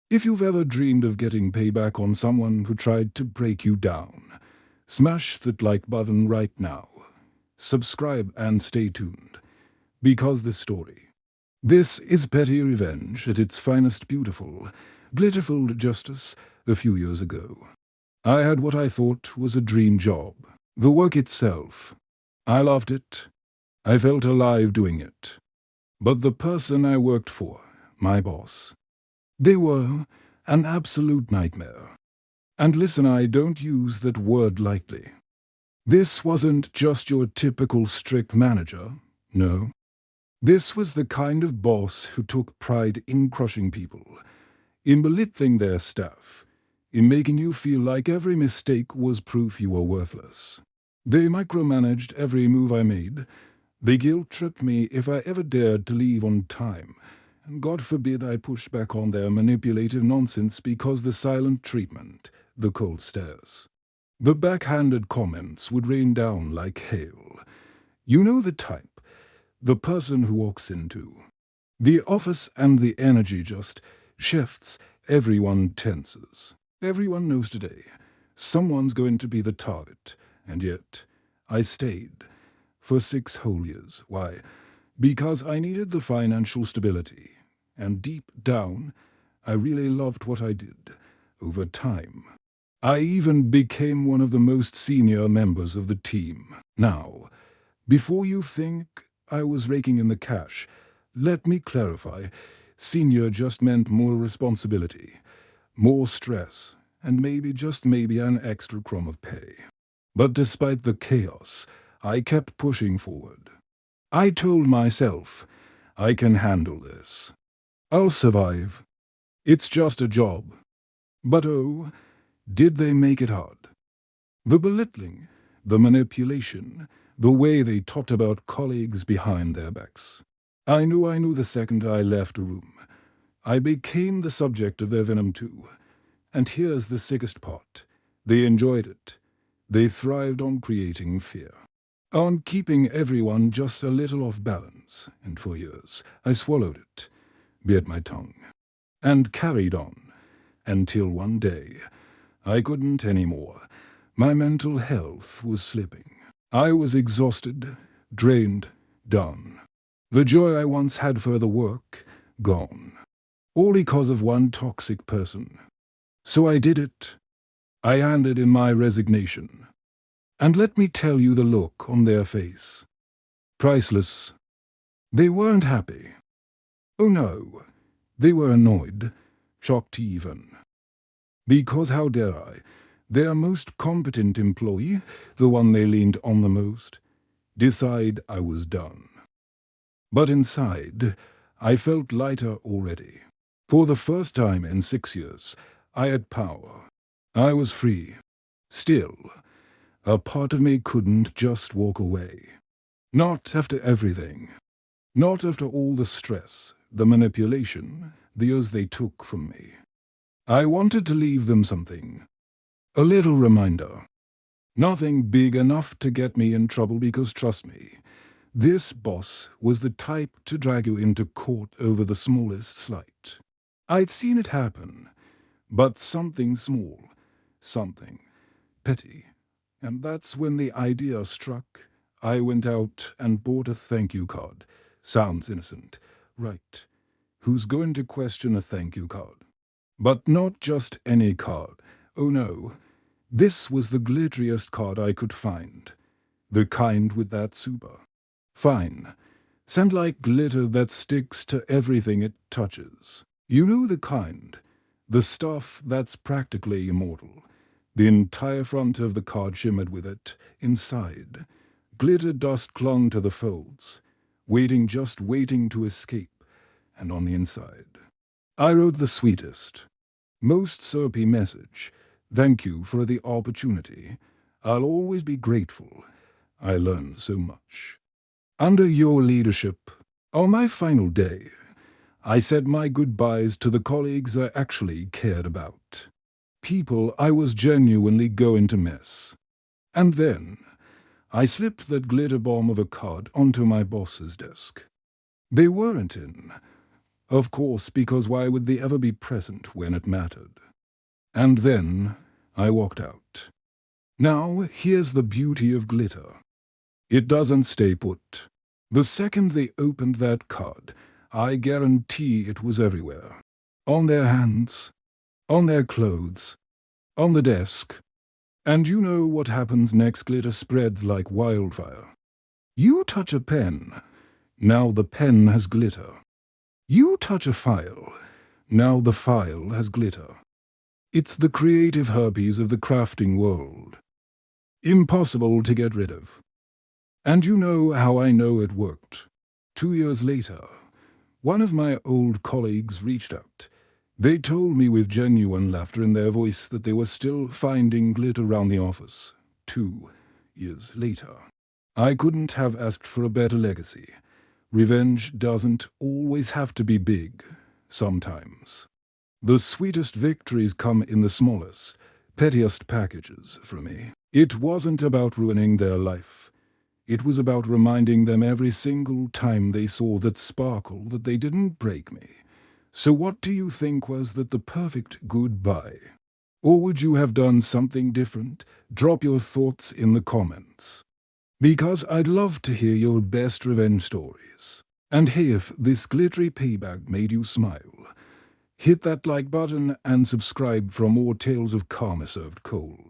If you've ever dreamed of getting payback on someone who tried to break you down, smash that like button right now. Subscribe and stay tuned, because this is petty revenge at its finest beautiful, glitterful justice a few years ago. I had what I thought was a dream job. The work itself. I loved it. I felt alive doing it. But the person I worked for, my boss, they were an absolute nightmare. And listen, I don't use that word lightly. This wasn't just your typical strict manager, no. This was the kind of boss who took pride in crushing people, in belittling their staff, in making you feel like every mistake was proof you were worthless. They micromanaged every move I made. They guilt-tripped me if I ever dared to leave on time, and God forbid I pushed back on their manipulative nonsense because the silent treatment, the cold stares. The backhanded comments would rain down like hail. You know the type, the person who walks into the office and the energy just shifts, everyone tenses. Everyone knows today, someone's going to be the target, and yet I stayed for 6 whole years. Why? Because I needed the financial stability, and deep down, I really loved what I did. Over time, I even became one of the most senior members of the team. Now, before you think I was raking in the cash, let me clarify. Senior just meant more responsibility, more stress, and maybe, just maybe, an extra crumb of pay. But despite the chaos, I kept pushing forward. I told myself, I can handle this. I'll survive. It's just a job. But oh, did they make it hard. The belittling, the manipulation, the way they talked about colleagues behind their backs. I knew the second I left a room. I became the subject of their venom too. And here's the sickest part. They enjoyed it. They thrived on creating fear, on keeping everyone just a little off balance, and for years I swallowed it, bit my tongue, and carried on, until one day I couldn't anymore. My mental health was slipping. I was exhausted, drained, done. The joy I once had for the work, gone. All because of one toxic person. So I did it. I handed in my resignation. And let me tell you the look on their face. Priceless. They weren't happy. Oh no, they were annoyed, shocked even. Because how dare I, their most competent employee, the one they leaned on the most, decide I was done. But inside, I felt lighter already. For the first time in 6 years, I had power. I was free. Still, a part of me couldn't just walk away. Not after everything. Not after all the stress, the manipulation, the years they took from me. I wanted to leave them something. A little reminder. Nothing big enough to get me in trouble, because trust me, this boss was the type to drag you into court over the smallest slight. I'd seen it happen, but something small, something petty. And that's when the idea struck. I went out and bought a thank you card. Sounds innocent, right? Who's going to question a thank you card? But not just any card. Oh no, this was the glitteriest card I could find. The kind with that super fine, scent-like glitter that sticks to everything it touches. You know the kind, the stuff that's practically immortal. The entire front of the card shimmered with it. Inside, glitter dust clung to the folds, just waiting to escape. And on the inside, I wrote the sweetest, most syrupy message. Thank you for the opportunity. I'll always be grateful. I learned so much. Under your leadership, on my final day, I said my goodbyes to the colleagues I actually cared about. People I was genuinely going to miss. And then, I slipped that glitter bomb of a card onto my boss's desk. They weren't in. Of course, because why would they ever be present when it mattered? And then I walked out. Now, here's the beauty of glitter. It doesn't stay put. The second they opened that card, I guarantee it was everywhere. On their hands, on their clothes, on the desk. And you know what happens next? Glitter spreads like wildfire. You touch a pen, now the pen has glitter. You touch a file, now the file has glitter. It's the creative herpes of the crafting world. Impossible to get rid of. And you know how I know it worked. 2 years later, one of my old colleagues reached out. They told me with genuine laughter in their voice that they were still finding glitter around the office. 2 years later. I couldn't have asked for a better legacy. Revenge doesn't always have to be big. Sometimes. The sweetest victories come in the smallest, pettiest packages for me. It wasn't about ruining their life. It was about reminding them every single time they saw that sparkle that they didn't break me. So what do you think was that the perfect goodbye? Or would you have done something different? Drop your thoughts in the comments. Because I'd love to hear your best revenge stories. And hey, if this glittery payback made you smile, hit that like button and subscribe for more tales of karma served cold.